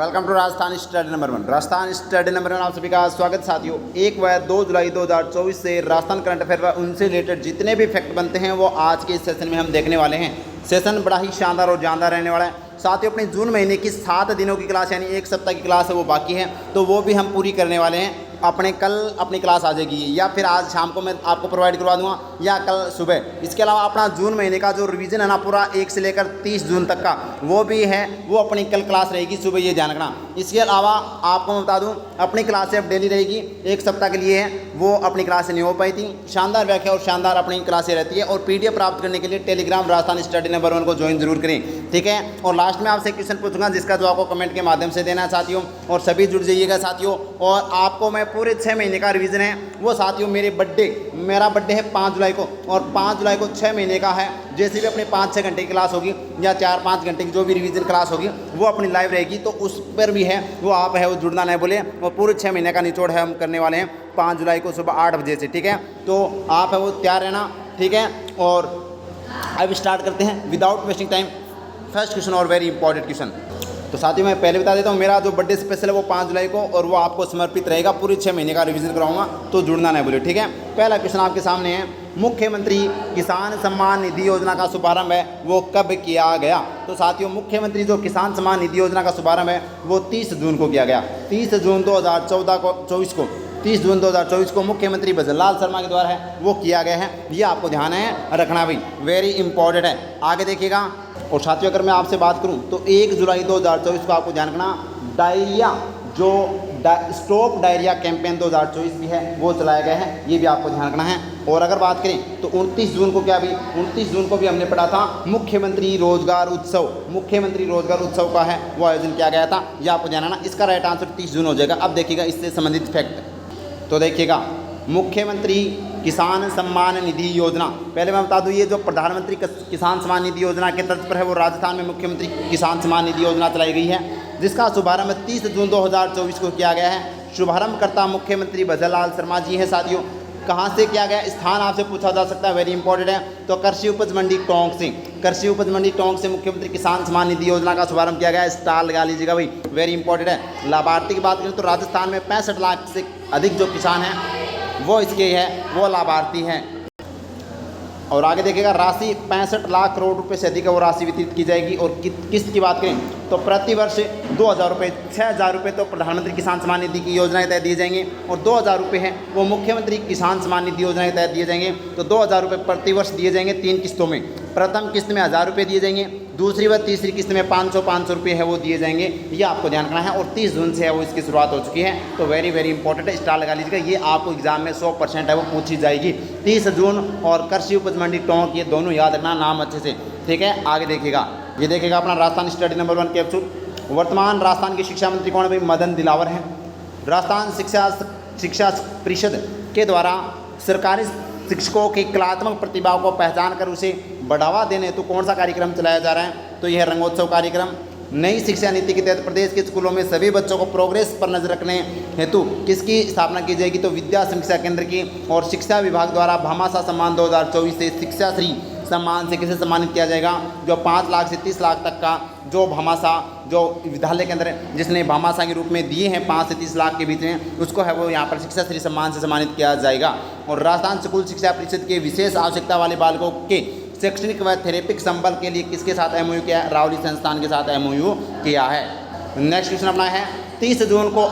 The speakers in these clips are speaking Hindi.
Welcome to Rajasthan study number 1। Rajasthan study number 1 आप सभी का स्वागत। साथियों, 1 व 2 जुलाई 2024 से राजस्थान करंट अफेयर व उनसे रिलेटेड जितने भी फैक्ट बनते हैं वो आज के इस सेशन में हम देखने वाले हैं। सेशन बड़ा ही शानदार और जानदार रहने वाला है। साथियों, अपने जून महीने की 7 दिनों की क्लास यानी 1 सप्ताह की क्लास है वो बाकी है, तो वो भी हम पूरी करने वाले हैं। कल अपनी क्लास आ जाएगी या फिर आज शाम को मैं आपको प्रोवाइड करवा दूंगा या कल सुबह। इसके अलावा अपना जून महीने का जो रिवीजन है ना पूरा 1 से लेकर 30 जून तक का वो भी है, वो अपनी कल क्लास रहेगी सुबह, ये ध्यान रखना। इसके अलावा आपको मैं बता दूं अपनी क्लासें अब डेली रहेगी, 1 सप्ताह के लिए है, वो अपनी क्लासें नहीं हो पाई थी। शानदार व्याख्या और शानदार अपनी क्लासें रहती है। और PDF प्राप्त करने के लिए टेलीग्राम राजस्थान स्टडी नंबर 1 को ज्वाइन जरूर करें, ठीक है। और लास्ट में आपसे क्वेश्चन पूछूंगा जिसका जो आपको कमेंट के माध्यम से देना है साथियों, और सभी जुड़ जाइएगा साथियों। और आपको मैं पूरे 6 महीने का रिवीजन है वो साथियों मेरा बर्थडे है 5 जुलाई को, और 5 जुलाई को 6 महीने का है। जैसे भी अपने 5-6 घंटे की क्लास होगी या 4-5 घंटे की जो भी रिवीजन क्लास होगी वो अपनी लाइव रहेगी, तो उस पर भी है वो आप है वो जुड़ना नहीं बोले। और पूरे 6 महीने का निचोड़ है हम करने वाले हैं 5 जुलाई को सुबह 8 बजे से, ठीक है। तो आप है वो तैयार रहना, ठीक है। और अब स्टार्ट करते हैं without wasting time. First question और वेरी इंपॉर्टेंट क्वेश्चन। तो साथियों मैं पहले बता देता हूँ, मेरा जो बर्थडे स्पेशल है वो 5 जुलाई को, और वो आपको समर्पित रहेगा। पूरे 6 महीने का रिवीजन कराऊंगा, तो जुड़ना नहीं बोले, ठीक है। पहला क्वेश्चन आपके सामने है, मुख्यमंत्री किसान सम्मान निधि योजना का शुभारंभ है वो कब किया गया? तो साथियों, मुख्यमंत्री जो किसान सम्मान निधि योजना का शुभारंभ है वो 30 जून को किया गया। 30 जून 2024 को मुख्यमंत्री भजनलाल शर्मा के द्वारा है वो किया गया है। ये आपको ध्यान है रखना भाई, वेरी इंपॉर्टेंट है। आगे देखिएगा। और साथियों, अगर मैं आपसे बात करूं तो 1 जुलाई 2024 को आपको ध्यान रखना डायरिया जो स्टॉप डायरिया कैंपेन 2024 भी है वो चलाया गया है, ये भी आपको ध्यान रखना है। और अगर बात करें तो 29 जून को 29 जून को भी हमने पढ़ा था मुख्यमंत्री रोजगार उत्सव का है वो आयोजन किया गया था, ये आपको ध्यान रखना। इसका राइट आंसर 30 जून हो जाएगा। अब देखिएगा इससे संबंधित फैक्ट। तो देखिएगा, मुख्यमंत्री किसान सम्मान निधि योजना, पहले मैं बता दूं ये जो प्रधानमंत्री किसान सम्मान निधि योजना के तर्ज पर है वो राजस्थान में मुख्यमंत्री किसान सम्मान निधि योजना चलाई गई है, जिसका शुभारंभ 30 जून 2024 को किया गया है। शुभारंभकर्ता मुख्यमंत्री भजनलाल शर्मा जी हैं। साथियों, कहाँ से किया गया, स्थान आपसे पूछा जा सकता है, वेरी इंपॉर्टेंट है। तो कृषि उपज मंडी टोंक से मुख्यमंत्री किसान सम्मान निधि योजना का शुभारंभ किया गया है। स्टार लगा लीजिएगा भाई, वेरी इंपॉर्टेंट है। लाभार्थी की बात करें तो राजस्थान में 65 लाख से अधिक जो किसान हैं वो इसके है वो लाभार्थी हैं। और आगे देखिएगा, राशि 65 लाख करोड़ रुपए से अधिक वो राशि वितरित की जाएगी। और किस्त की बात करें तो प्रतिवर्ष 2,000 रुपये, 6,000 रुपये तो प्रधानमंत्री किसान सम्मान निधि की योजना के तहत दिए जाएंगे, और 2,000 रुपये हैं वो मुख्यमंत्री किसान सम्मान निधि योजना के तहत दिए जाएंगे। तो 2,000 रुपये प्रतिवर्ष दिए जाएंगे 3 किस्तों में। प्रथम किस्त में 1,000 रुपये दिए जाएंगे, दूसरी व तीसरी किस्त में 500 रुपये है वो दिए जाएंगे, ये आपको ध्यान रखना है। और 30 जून से है वो इसकी शुरुआत हो चुकी है, तो वेरी इंपॉर्टेंट है, स्टार लगा लीजिएगा। ये आपको एग्जाम में 100% है वो पूछी जाएगी। 30 जून और कृषि उपज मंडी टोंक, ये दोनों याद रखना नाम अच्छे से, ठीक है। आगे देखिएगा, ये देखिएगा अपना राजस्थान स्टडी नंबर 1 कैप्सूल। वर्तमान राजस्थान के शिक्षा मंत्री कौन है भाई? मदन दिलावर हैं। राजस्थान शिक्षा परिषद के द्वारा सरकारी शिक्षकों की कलात्मक प्रतिभा को पहचान कर उसे बढ़ावा देने तो कौन सा कार्यक्रम चलाया जा रहा है? तो यह रंगोत्सव कार्यक्रम। नई शिक्षा नीति के तहत प्रदेश के स्कूलों में सभी बच्चों को प्रोग्रेस पर नजर रखने हेतु किसकी स्थापना की जाएगी? तो विद्या शिक्षा केंद्र की। और शिक्षा विभाग द्वारा भामाशाह सम्मान 2024 से शिक्षा श्री सम्मान से किसे सम्मानित किया जाएगा? जो 5 लाख से 30 लाख तक का जो भामाशाह जो विद्यालय के अंदर जिसने भामाशाह के रूप में दिए हैं 5 से 30 लाख के बीच में, उसको है वो यहाँ पर शिक्षा श्री सम्मान से सम्मानित किया जाएगा। और राजस्थान स्कूल शिक्षा परिषद के विशेष आवश्यकता वाले बालकों के शैक्षणिक व थेरेपिक संबल के लिए किसके साथ MOU किया है? रावली संस्थान के साथ MOU किया है। नेक्स्ट क्वेश्चन अपना है, 30 जून को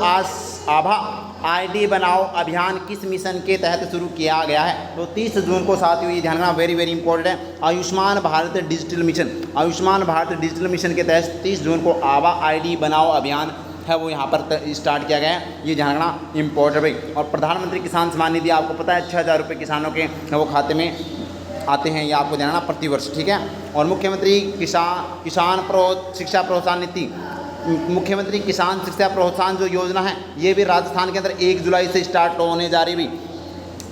आभा ID बनाओ अभियान किस मिशन के तहत शुरू किया गया है? तो 30 जून को साथियों ये ध्यान रखना, वेरी इंपॉर्टेंट है, आयुष्मान भारत डिजिटल मिशन के तहत 30 जून को आभा ID बनाओ अभियान है वो यहाँ पर स्टार्ट किया गया है, ये ध्यान रखना इंपॉर्टेंट भाई। और प्रधानमंत्री किसान सम्मान निधि आपको पता है 6,000 रुपये किसानों के वो खाते में आते हैं, ये आपको ध्यान रखना प्रतिवर्ष, ठीक है। और मुख्यमंत्री किसान शिक्षा प्रोत्साहन नीति, मुख्यमंत्री किसान शिक्षा प्रोत्साहन जो योजना है ये भी राजस्थान के अंदर 1 जुलाई से स्टार्ट होने जा रही भी,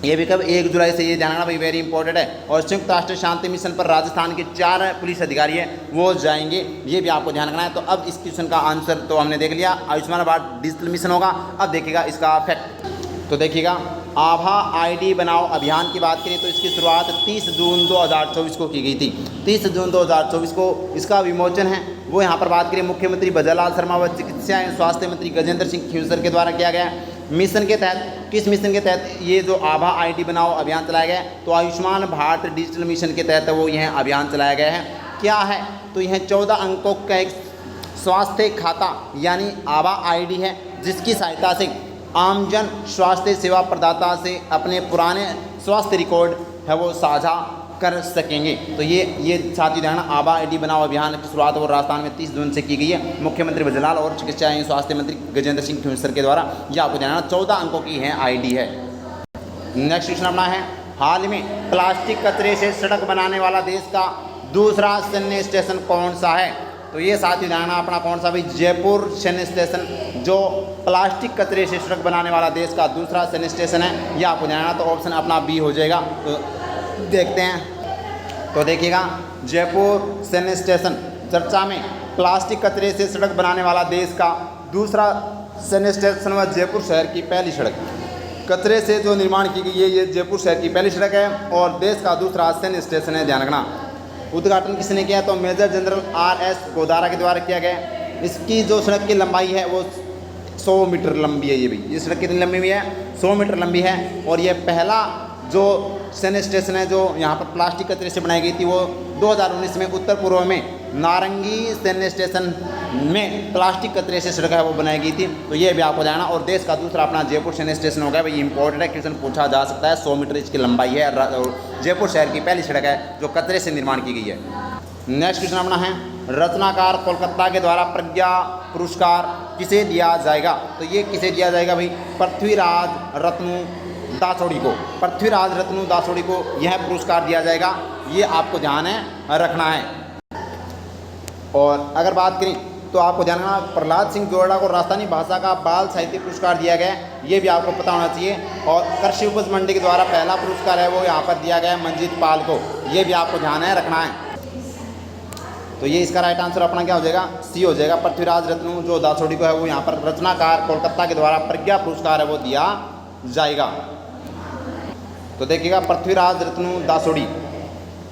ये भी कब? 1 जुलाई से, ये जानना भाई वेरी इंपॉर्टेंट है। और संयुक्त राष्ट्र शांति मिशन पर राजस्थान के 4 पुलिस अधिकारी हैं वो जाएंगे, ये भी आपको ध्यान रखना है। तो अब इस क्वेश्चन का आंसर तो हमने देख लिया, आयुष्मान भारत डिजिटल मिशन होगा। अब देखिएगा इसका फैक्ट। तो देखिएगा, आभा ID बनाओ अभियान की बात करें तो इसकी शुरुआत 30 जून 2024 को की गई थी। 30 जून 2024 को इसका विमोचन है वो यहाँ पर बात करें मुख्यमंत्री भजनलाल शर्मा व चिकित्सा एवं स्वास्थ्य मंत्री गजेंद्र सिंह खींवसर के द्वारा किया गया। मिशन के तहत, किस मिशन के तहत ये जो आभा आईडी बनाओ अभियान चलाया गया है? तो आयुष्मान भारत डिजिटल मिशन के तहत वो यह अभियान चलाया गया है। क्या है? तो यह 14 अंकों का एक स्वास्थ्य खाता यानी आभा आईडी है, जिसकी सहायता से आमजन स्वास्थ्य सेवा प्रदाता से अपने पुराने स्वास्थ्य रिकॉर्ड है वो साझा कर सकेंगे। तो ये साथी ध्यान, आभा आईडी बनाओ अभियान की शुरुआत और राजस्थान में 30 जून से की गई है। मुख्यमंत्री भजनलाल और चिकित्सा एवं स्वास्थ्य मंत्री गजेंद्र सिंह खींवसर के द्वारा यह आपको ध्यान 14 अंकों की है आईडी है। नेक्स्ट क्वेश्चन अपना है, हाल में प्लास्टिक कचरे से सड़क बनाने वाला देश का दूसरा सैन्य स्टेशन कौन सा है? तो ये साथी ध्यान अपना कौन सा भाई? जयपुर सैन्य स्टेशन जो प्लास्टिक कचरे से सड़क बनाने वाला देश का दूसरा सैन्य स्टेशन है, यह आपको ध्यान, तो ऑप्शन अपना बी हो जाएगा। तो देखते हैं, तो देखिएगा जयपुर सैन्य स्टेशन चर्चा में, प्लास्टिक कचरे से सड़क बनाने वाला देश का दूसरा सैन्य स्टेशन व जयपुर शहर की पहली सड़क कचरे से जो निर्माण की गई है, ये जयपुर शहर की पहली सड़क है और देश का दूसरा सैन्य स्टेशन है, ध्यान रखना। उद्घाटन किसने किया? तो मेजर जनरल RS गोदारा के द्वारा किया गया। इसकी जो सड़क की लंबाई है वो 100 मीटर लंबी है। ये भी, ये सड़क कितनी लंबी है? 100 मीटर लंबी है। और ये पहला जो सैन्य स्टेशन है जो यहाँ पर प्लास्टिक कचरे से बनाई गई थी, वो 2019 में उत्तर पूर्व में नारंगी सैन्य स्टेशन में प्लास्टिक कचरे से सड़क है वो बनाई गई थी। तो ये भी आपको जाना। और देश का दूसरा अपना जयपुर सैन्य स्टेशन हो गया भाई, इंपॉर्टेंट है, क्वेश्चन पूछा जा सकता है। 100 मीटर इसकी लंबाई है और जयपुर शहर की पहली सड़क है जो कचरे से निर्माण की गई है। नेक्स्ट क्वेश्चन अपना है, रचनाकार कोलकाता के द्वारा प्रज्ञा पुरस्कार किसे दिया जाएगा? तो ये किसे दिया जाएगा भाई? पृथ्वीराज रत्नु दासोड़ी को, पृथ्वीराज रत्नु दासोड़ी को यह पुरस्कार दिया जाएगा। ये आपको ध्यान है रखना है। और अगर बात करें तो आपको ध्यान रखना, प्रहलाद सिंह जोड़ा को राजस्थानी भाषा का बाल साहित्य पुरस्कार दिया गया है, ये भी आपको पता होना चाहिए। और कृषि उपज मंडी के द्वारा पहला पुरस्कार है वो यहाँ पर दिया गया है मंजीत पाल को, ये भी आपको ध्यान है रखना है। तो ये इसका राइट आंसर अपना क्या हो जाएगा? सी हो जाएगा। पृथ्वीराज रत्नु जो दासोड़ी को है वो यहाँ पर रचनाकार कोलकाता के द्वारा प्रज्ञा पुरस्कार है वो दिया जाएगा। तो देखिएगा पृथ्वीराज रत्नु दासोड़ी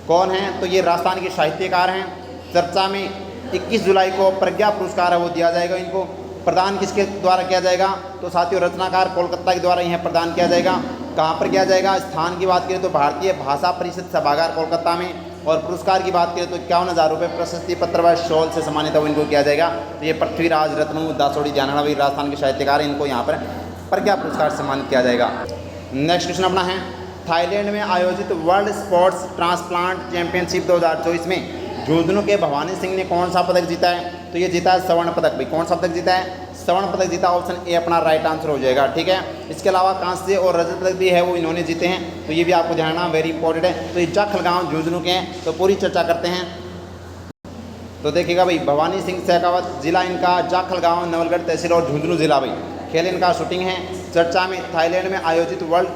कौन है? तो ये राजस्थान के साहित्यकार हैं। चर्चा में 21 जुलाई को प्रज्ञा पुरस्कार है वो दिया जाएगा। इनको प्रदान किसके द्वारा किया जाएगा? तो साथियों रचनाकार कोलकाता के द्वारा यह प्रदान किया जाएगा। कहाँ पर किया जाएगा? स्थान की बात करें तो भारतीय भाषा परिषद सभागार कोलकाता में। और पुरस्कार की बात करें तो 51,000 रुपये प्रशस्ति पत्र व शॉल से सम्मानित है वो इनको किया जाएगा। तो ये पृथ्वीराज रत्नु दासोड़ी ध्यान रखना भाई, राजस्थान के साहित्यकार, इनको यहाँ पर प्रज्ञा पुरस्कार से सम्मानित किया जाएगा। नेक्स्ट क्वेश्चन अपना है, थाईलैंड में आयोजित वर्ल्ड स्पोर्ट्स ट्रांसप्लांट चैंपियनशिप 2024 में झुंझुनू के भवानी सिंह ने कौन सा पदक जीता है? तो ये जीता है स्वर्ण पदक भाई। कौन सा पदक जीता है? स्वर्ण पदक जीता। ऑप्शन ए अपना राइट आंसर हो जाएगा। ठीक है, इसके अलावा कांस्य और रजत पदक भी है वो इन्होंने जीते हैं। तो ये भी आपको ध्यान रखना, वेरी इंपॉर्टेंट है। तो ये जाखलगांव झुंझुनू के हैं, तो पूरी चर्चा करते हैं। तो देखिएगा भाई, भवानी सिंह शेखावत, जिला इनका जाखलगांव, नवलगढ़ तहसील और झुंझुनू जिला भाई। खेल इनका शूटिंग है। चर्चा में थाईलैंड में आयोजित वर्ल्ड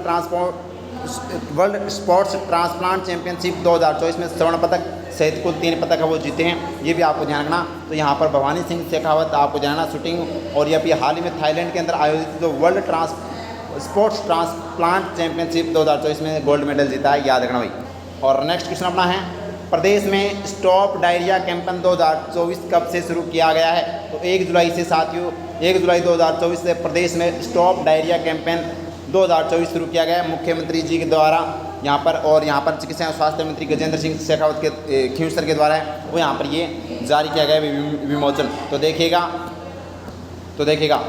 स्पोर्ट्स ट्रांसप्लांट चैंपियनशिप 2024 में स्वर्ण पदक सहित कुल 3 पदक है वो जीते हैं। ये भी आपको ध्यान रखना। तो यहाँ पर भवानी सिंह शेखावत आपको ध्यान रखना शूटिंग, और ये भी हाल ही में थाईलैंड के अंदर आयोजित जो वर्ल्ड स्पोर्ट्स ट्रांसप्लांट चैंपियनशिप 2024 में गोल्ड मेडल जीता है, याद रखना भाई। और नेक्स्ट क्वेश्चन अपना है, प्रदेश में स्टॉप डायरिया कैंपेन 2024 कब से शुरू किया गया है? तो 1 जुलाई से साथियों, 1 जुलाई 2024 से प्रदेश में स्टॉप डायरिया कैंपेन 2024 शुरू किया गया है मुख्यमंत्री जी के द्वारा यहाँ पर। और यहाँ पर चिकित्सा एवं स्वास्थ्य मंत्री गजेंद्र सिंह शेखावत के खींवसर के द्वारा है वो यहाँ पर ये जारी किया गया है विमोचन। तो देखिएगा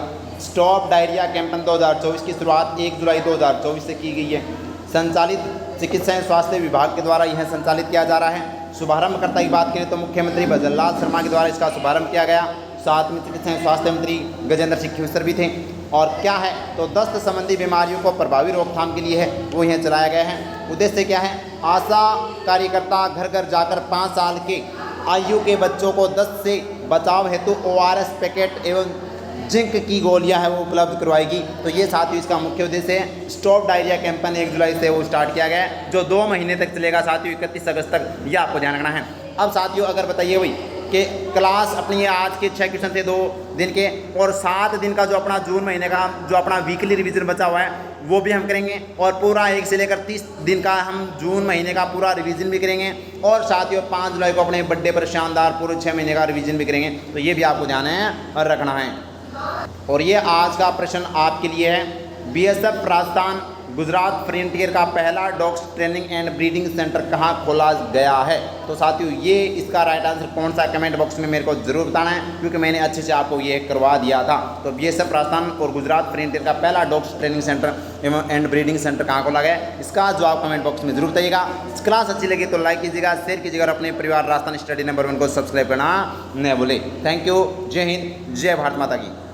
स्टॉप डायरिया कैंपेन 2024 की शुरुआत 1 जुलाई 2024 से की गई है। संचालित चिकित्सा एवं स्वास्थ्य विभाग के द्वारा यह संचालित किया जा रहा है। शुभारंभकर्ता की बात करें तो मुख्यमंत्री भजनलाल शर्मा के द्वारा इसका शुभारंभ किया गया। साथ में चिकित्सा एवं स्वास्थ्य मंत्री गजेंद्र सिंह खींवसर भी थे। और क्या है? तो दस्त संबंधी बीमारियों को प्रभावी रोकथाम के लिए है वो यह चलाया गया है। उद्देश्य क्या है? आशा कार्यकर्ता घर घर जाकर 5 साल के आयु के बच्चों को दस्त से बचाव हेतु ORS पैकेट एवं जिंक की गोलियां है वो उपलब्ध करवाएगी। तो ये साथियों इसका मुख्य उद्देश्य है। स्टॉप डायरिया कैंपेन 1 जुलाई से वो स्टार्ट किया गया है जो 2 महीने तक चलेगा साथियों, 31 अगस्त तक। ये आपको ध्यान रखना है। अब साथियों अगर बताइए भाई कि क्लास अपनी आज के 6 क्वेश्चन थे, 2 दिन के, और 7 दिन का जो अपना जून महीने का जो अपना वीकली रिवीजन बचा हुआ है वो भी हम करेंगे, और पूरा 1 से लेकर 30 दिन का हम जून महीने का पूरा रिवीजन भी करेंगे, और साथ ही 5 जुलाई को अपने बर्थडे पर शानदार पूरे 6 महीने का रिवीजन भी करेंगे। तो ये भी आपको ध्यान है और रखना है। और ये आज का प्रश्न आपके लिए है, बीएसएफ राजस्थान गुजरात फ्रंटियर का पहला dogs training and breeding centre कहाँ खोला गया है? तो साथियों ये इसका राइट आंसर कौन सा, कमेंट बॉक्स में मेरे को जरूर बताना है, क्योंकि मैंने अच्छे से आपको ये करवा दिया था। तो बीएसएफ राजस्थान और गुजरात फ्रंटियर का पहला डॉग्स ट्रेनिंग सेंटर एवं एंड ब्रीडिंग सेंटर कहाँ खोला गया है, इसका जवाब कमेंट बॉक्स में जरूर बताइएगा। क्लास अच्छी लगी तो लाइक कीजिएगा, शेयर कीजिएगा, और अपने परिवार राजस्थान स्टडी नंबर 1 को सब्सक्राइब करना न भूले। Thank you. जय हिंद, जय भारत माता की।